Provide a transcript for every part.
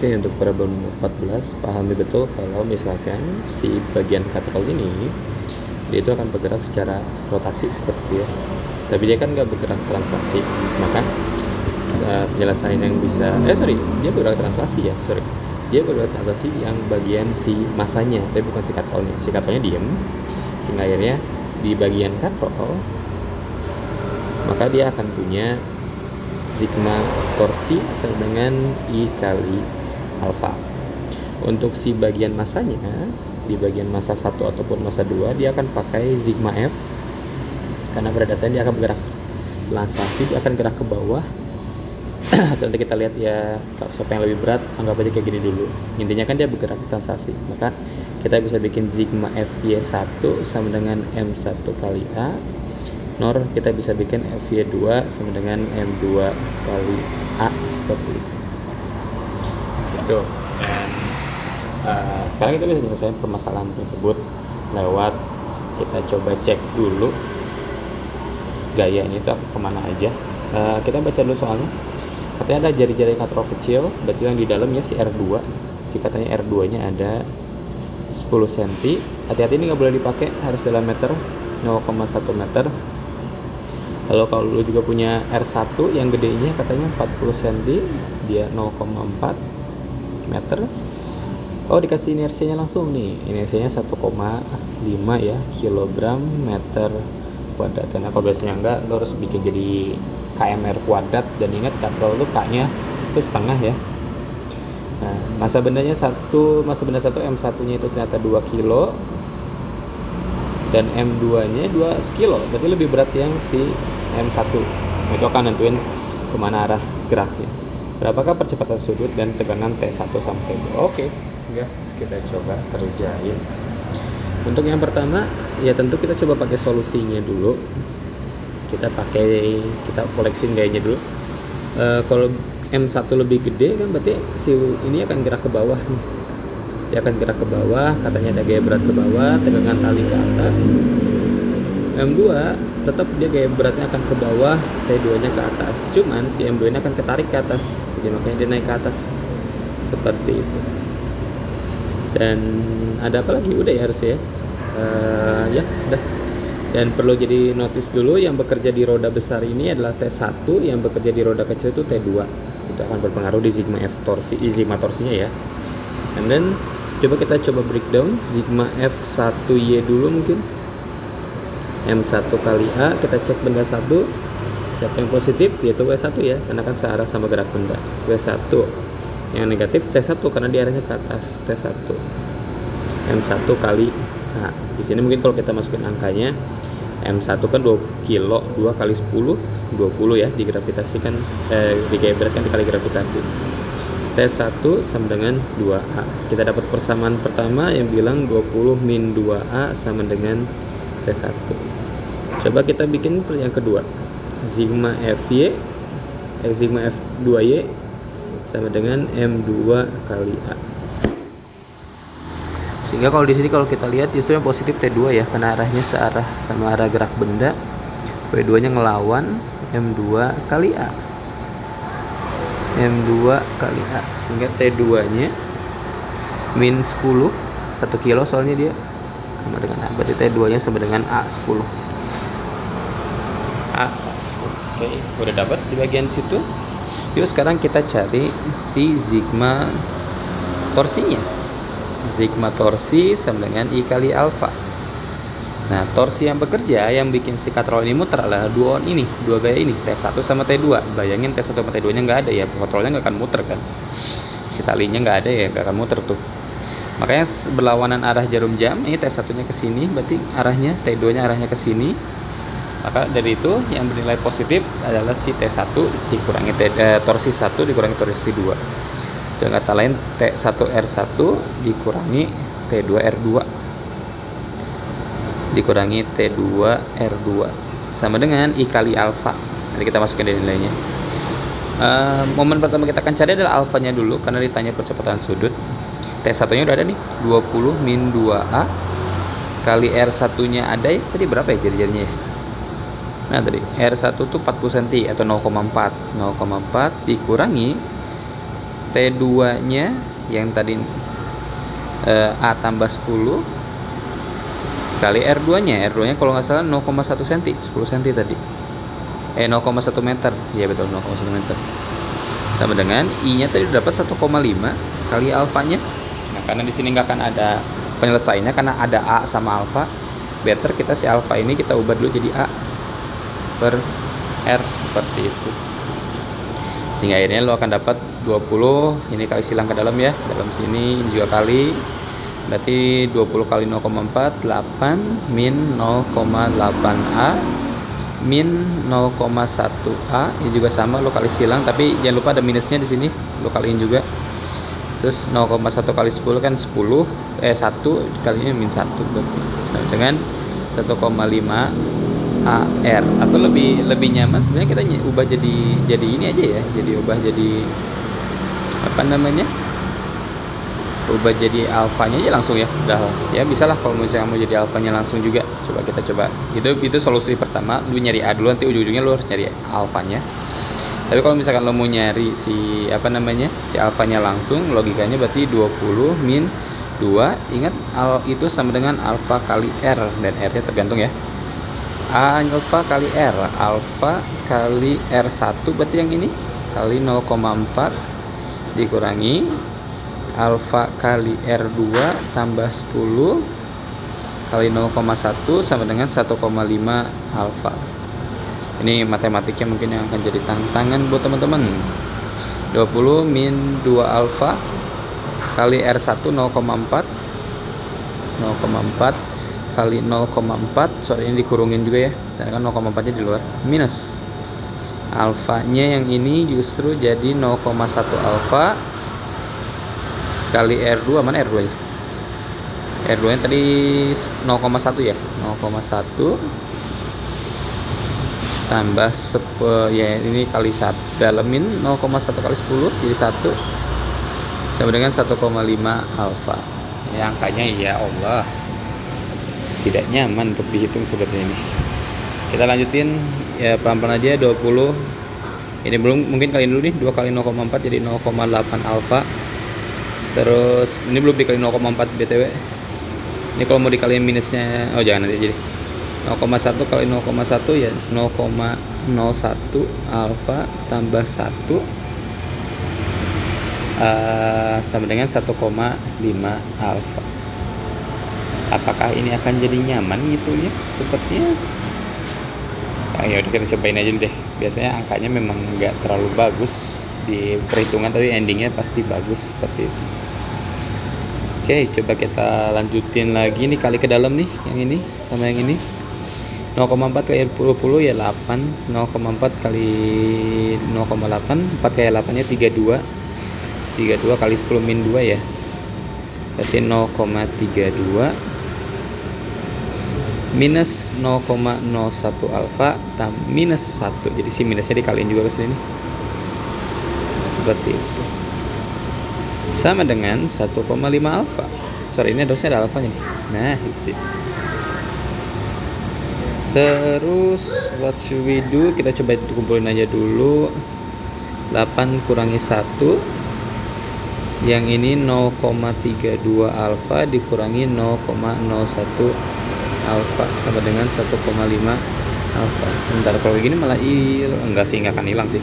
Oke, untuk problem 14, pahami betul kalau misalkan si bagian katrol ini dia itu akan bergerak secara rotasi seperti itu ya. Tapi dia kan nggak bergerak translasi, maka penyelesaian yang bisa dia bergerak translasi ya, dia bergerak translasi yang bagian si masanya, tapi bukan si katrolnya. Si katrolnya diem, sehingga akhirnya di bagian katrol maka dia akan punya sigma torsi sama dengan I kali alfa. Untuk si bagian masanya, di bagian masa 1 ataupun masa 2, dia akan pakai sigma F, karena pada dasarnya dia akan bergerak translasi, dia akan gerak ke bawah. Atau nanti kita lihat ya, siapa yang lebih berat, anggap aja kayak gini dulu. Intinya kan dia bergerak translasi, maka kita bisa bikin sigma FY1 sama dengan M1 kali A, nor kita bisa bikin FY2 sama dengan M2 kali A, seperti itu. Itu. Dan sekarang kita bisa selesai permasalahan tersebut lewat kita coba cek dulu gayanya itu kemana aja. Kita baca dulu soalnya. Katanya ada jari-jari katrol kecil, berarti yang di dalamnya si R2. Jadi katanya R2 nya ada 10 cm. Hati-hati, ini nggak boleh dipakai, harus dalam meter, 0,1 meter. Lalu kalau lu juga punya R1 yang gedenya katanya 40 cm, dia 0,4 meter. Oh, dikasih inersianya langsung nih. Inersianya 1,5 ya kilogram meter kuadrat. Nah, kalau biasanya enggak, lo harus bikin jadi kmr kuadrat, dan ingat katrol itu k-nya itu setengah ya. Nah, masa benda satu M1 nya itu ternyata 2 kilo dan M2 nya 2 kilo, berarti lebih berat yang si M1. Itu akan nentuin kemana arah geraknya, berapakah percepatan sudut dan tegangan T1 sampai T2. Oke guys, kita coba kerjain. Untuk yang pertama ya tentu kita coba pakai solusinya dulu. Kita koleksin gayanya dulu. Kalau M1 lebih gede kan berarti si ini akan gerak ke bawah nih. Dia akan gerak ke bawah, katanya ada gaya berat ke bawah, tegangan tali ke atas. M2 tetap dia gaya beratnya akan ke bawah, T2 nya ke atas. Cuman si M2 ini akan ketarik ke atas, jadi makanya dia naik ke atas. Seperti itu. Dan ada apa lagi? Udah ya harusnya ya. Ya udah. Dan perlu jadi notice dulu, yang bekerja di roda besar ini adalah T1, yang bekerja di roda kecil itu T2. Itu akan berpengaruh di sigma F torsi, sigma torsinya ya. And then coba breakdown sigma F1Y dulu mungkin. M1 kali A, kita cek benda 1. Siapa yang positif? Yaitu W1 ya, karena kan searah sama gerak benda. W1. Yang negatif T1 karena dia arahnya ke atas, T1. M1 kali A. Di sini mungkin kalau kita masukin angkanya, M1 kan 2 kilo, 2 kali 10, 20 ya, digravitasikan, digaya berat kan dikali gravitasi. T1 sama dengan 2A. Kita dapat persamaan pertama yang bilang 20 min 2A sama dengan T1. Coba kita bikin yang kedua. Sigma FY, sigma F2Y sama dengan M2 kali A. Sehingga kalau di sini kalau kita lihat justru yang positif T2 ya, karena arahnya searah sama arah gerak benda. W2 nya ngelawan M2 kali A. M2 kali A, sehingga T2 nya min 10, 1 kilo soalnya dia sama dengan A, berarti T2 nya sama dengan A10. Oke, udah dapat di bagian situ. Yuk sekarang kita cari si sigma torsinya. Sigma torsi sama dengan I kali alfa. Nah, torsi yang bekerja yang bikin si katrol ini muter adalah dua gaya ini, T1 sama T2. Bayangin T1 sama T2 nya nggak ada ya, katrolnya nggak akan muter kan. Si talinya nggak ada ya, nggak akan muter tuh. Makanya berlawanan arah jarum jam, ini T1 nya ke sini, berarti arahnya T2 nya arahnya ke sini. Maka dari itu yang bernilai positif adalah si T1 dikurangi torsi 1 dikurangi torsi 2. Dengan kata lain T1R1 dikurangi T2R2 dikurangi T2R2 sama dengan I kali alfa. Nanti kita masukkan dari nilainya. Momen pertama kita akan cari adalah alfanya dulu, karena ditanya percepatan sudut. T1 nya udah ada nih, 20 min 2A kali R1 nya ada ya, tadi berapa ya jari-jarinya ya? Nah tadi R1 tuh 40 cm atau 0,4 dikurangi T2 nya yang tadi A tambah 10 kali R2 nya kalau nggak salah 0,1 cm, 10 cm tadi 0,1 meter, ya betul 0,1 meter, sama dengan I nya tadi dapat 1,5 kali alfanya. Nah, karena di sini nggak akan ada penyelesaiannya karena ada A sama alfa, better kita si alfa ini kita ubah dulu jadi A per R seperti itu, sehingga akhirnya lo akan dapat 20 ini kali silang ke dalam ya, ke dalam sini juga kali, berarti 20 kali 0,4 8 min 0,8A min 0,1A, ini juga sama lo kali silang, tapi jangan lupa ada minusnya di sini, lo kaliin juga. Terus 0,1 kali 10 kan 10, 1 kalinya min 1 berarti sama dengan 1,5 AR, atau lebih nyaman sebenarnya kita ubah jadi ini aja ya, jadi ubah jadi apa namanya, ubah jadi alfanya aja langsung ya, udah ya, bisa lah kalau misalnya mau jadi alfanya langsung juga. Kita coba itu solusi pertama, lu nyari A dulu, nanti ujung-ujungnya lu harus nyari alfanya. Tapi kalau misalkan lo mau nyari si apa namanya, si alfanya langsung, logikanya berarti 20 min 2, ingat itu sama dengan alfa kali R, dan R nya tergantung ya, alfa kali R, alfa kali R1 berarti yang ini kali 0,4 dikurangi alfa kali R2 tambah 10 kali 0,1 sama dengan 1,5 alfa. Ini matematiknya mungkin yang akan jadi tantangan buat teman-teman. 20 min 2 alfa kali R1 0,4 kali 0,4, sorry ini dikurungin juga ya, karena kan 0,4 nya di luar, minus alfanya yang ini justru jadi 0,1 alfa kali R2, mana R2 nya? R2 nya tadi 0,1 ya, 0,1 tambah ya ini kali 1, dalemin 0,1 kali 10 jadi 1 sama dengan 1,5 alfa. Ya angkanya ya Allah tidak nyaman untuk dihitung seperti ini. Kita lanjutin ya pelan-pelan aja. 20 ini belum, mungkin kaliin dulu nih, 2 kali 0,4 jadi 0,8 alfa. Terus ini belum dikali 0,4 BTW. Ini kalau mau dikaliin minusnya, oh jangan nanti, jadi 0,1 kali 0,1 ya 0,01 alfa tambah 1 sama dengan 1,5 alfa. Apakah ini akan jadi nyaman gitu ya? Sepertinya ya udah, kita cobain aja deh. Biasanya angkanya memang nggak terlalu bagus di perhitungan, tapi endingnya pasti bagus seperti itu. Oke, coba kita lanjutin lagi nih, kali ke dalam nih, yang ini sama yang ini. 0,4 kali 10 ya 8, 0,4 kali 0,8, 4 kali 8 nya 32, 32 kali 10 min 2 ya, berarti 0,32 minus 0,01 alfa minus 1, jadi si minusnya dikaliin juga ke sini seperti itu, sama dengan 1,5 alfa. Sorry, ini dosnya ada alfanya nih. Nah itu. Terus what should we do? Kita coba kumpulin aja dulu. 8 kurangi 1, yang ini 0,32 alfa dikurangi 0,01 alfa sama dengan 1,5 alfa. Sebentar, kalau begini malah enggak sih, enggak akan hilang sih.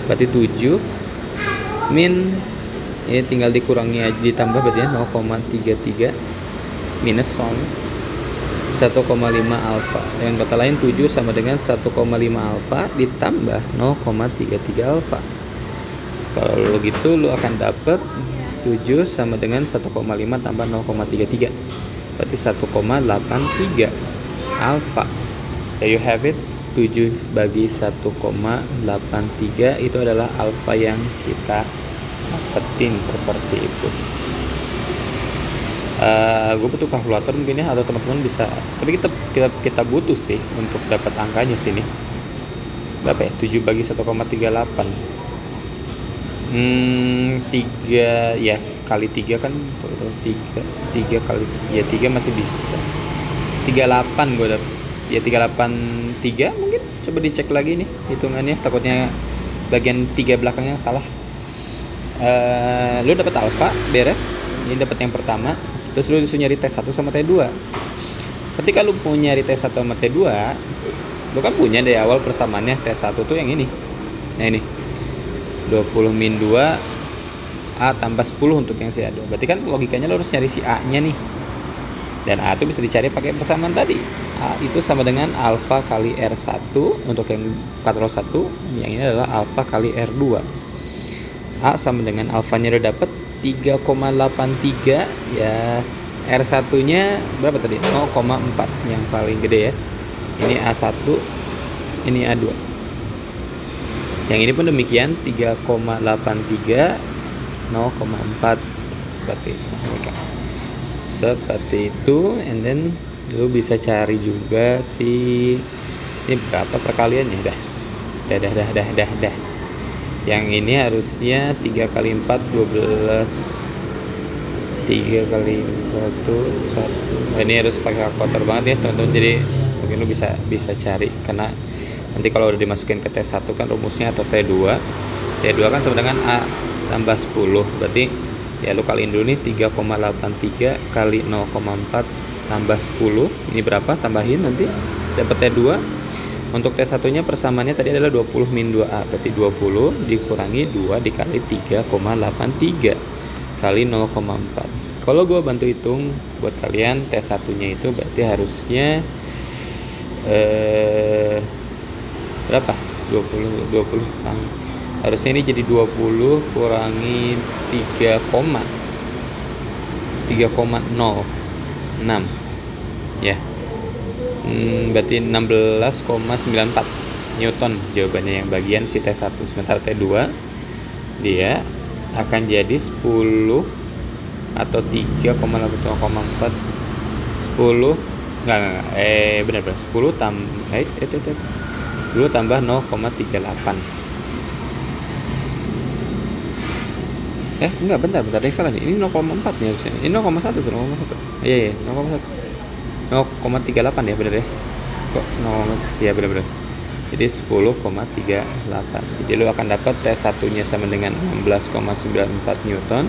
Berarti 7 min, ini tinggal dikurangi aja, ditambah berarti ya 0,33 minus 1,5 alfa. Dengan kata lain 7 sama dengan 1,5 alfa ditambah 0,33 alfa. Kalau gitu lu akan dapat 7 sama dengan 1,5 tambah 0,33, berarti 1,83 alfa. There you have it. 7 bagi 1,83 itu adalah alfa yang kita dapetin seperti itu. Gue butuh kalkulator mungkin ya, atau teman-teman bisa, tapi kita butuh sih untuk dapat angkanya sini. Berapa ya? 7 bagi 1,38. 3 ya, kali 3 kan 3 kali ya 3 masih bisa. 38 gue dapet. Ya 383 mungkin. Coba dicek lagi nih hitungannya, takutnya bagian 3 belakangnya salah. lu dapat alfa beres, ini dapat yang pertama, terus lu disuruh nyari T1 sama T2. Ketika lu punya nyari T1 sama T2, lu kan punya dari awal persamaannya T1 tuh yang ini. Nah ini 20 min 2 A tambah 10 untuk yang si A2. Berarti kan logikanya lo harus nyari si A nya nih. Dan A itu bisa dicari pakai persamaan tadi. A itu sama dengan alfa kali R1 untuk yang katrol 1. Yang ini adalah alfa kali R2. A sama dengan alfanya udah dapet 3,83. Ya R1 nya berapa tadi? 0,4 yang paling gede ya. Ini A1, ini A2. Yang ini pun demikian 3,83 0,4 seperti itu. And then lu bisa cari juga si ini berapa perkaliannya. Dah. Yang ini harusnya 3 kali 4 12, 3 kali 1 ini harus pakai kalkulator banget ya teman-teman. Jadi mungkin lu bisa cari, karena nanti kalau udah dimasukin ke T1 kan rumusnya, atau T2 kan sama dengan A tambah 10. Berarti ya lu kaliin dulu nih 3,83 kali 0,4 tambah 10. Ini berapa? Tambahin nanti dapat T2. Untuk T1 nya persamaannya tadi adalah 20 min 2A. Berarti 20 dikurangi 2 dikali 3,83 kali 0,4. Kalau gua bantu hitung buat kalian, T1 nya itu berarti harusnya berapa? 20 harusnya ini jadi 20 kurangi 3,06 ya. Berarti 16,94 Newton jawabannya yang bagian si T1. Sementara T2 dia akan jadi 10 atau 3,4 10 enggak benar 10 tambah 0,38. Enggak, bentar, ada yang salah nih. Ini 0,4 nih harusnya. Ini 0,1 tuh, 0,1. Iya, 0,1. 0,38 ya, benar ya. Kok 0, ya benar. Jadi 10,38. Jadi lu akan dapat T1-nya sama dengan 16,94 Newton.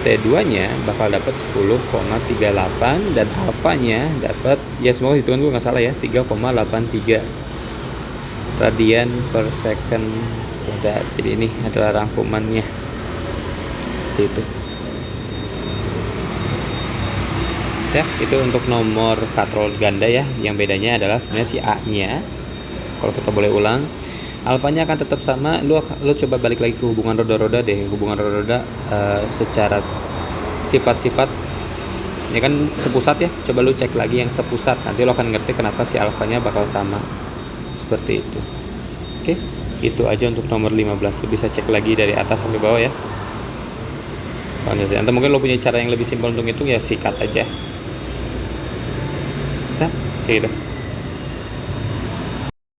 T2-nya bakal dapat 10,38 dan alfanya dapat, ya semoga hitungan gue nggak salah ya, 3,83 radian per second. Jadi ini adalah rangkumannya. Itu ya, itu untuk nomor katrol ganda ya. Yang bedanya adalah sebenarnya si A nya, kalau kita boleh ulang, alfanya akan tetap sama. Lu coba balik lagi ke hubungan roda-roda deh. Hubungan roda-roda secara sifat-sifat ini kan sepusat ya, coba lu cek lagi yang sepusat, nanti lu akan ngerti kenapa si alfanya bakal sama seperti itu. Oke, itu aja untuk nomor 15. Lu bisa cek lagi dari atas sampai bawah ya. Atau mungkin lo punya cara yang lebih simpel untuk itu, ya sikat aja. Kayak gitu.